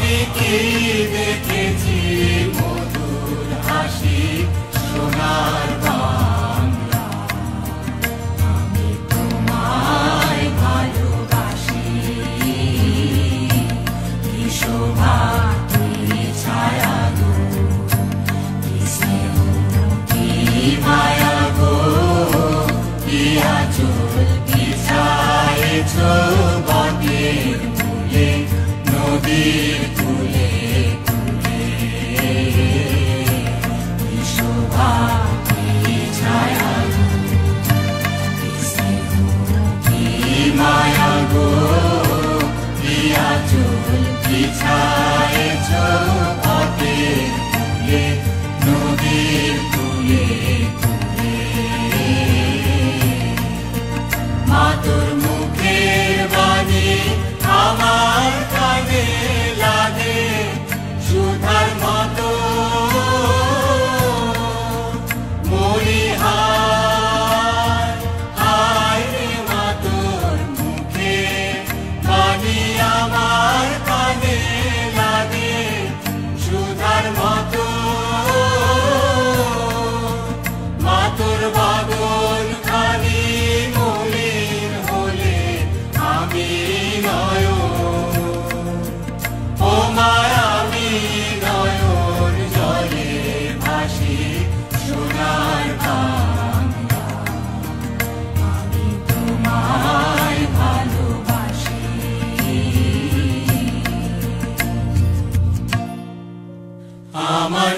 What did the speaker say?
আমি কি দেখেছি মধুর হাসি সোনার বাংলা, আমি তোমায় ভালোবাসি। কি শোভা কি ছায়া গো, কি স্নেহ কি মায়া গো, কি আঁচল বিছায়েছ বটের মূলে, নদীর কূলে কূলে। কি শোভা কি ছায়া গো, কি স্নেহ কি মায়া গো, কি আঁচল বিছায়েছ বটের মূলে, নদীর কূলে কূলে। মা তোর মুখের বাণী আমার কানে লাগে সুধার মতো, মরি হায় হায় রে মা তোর মুখের বাণী আমার কানে লাগে সুধার মতো। মা তোর বাদল খানি মলিন হলে আমি ও মায় আমি নয়ন জলে ভাসি সোনার বাংলা, আমি তোমায় ভালোবাসি। আমার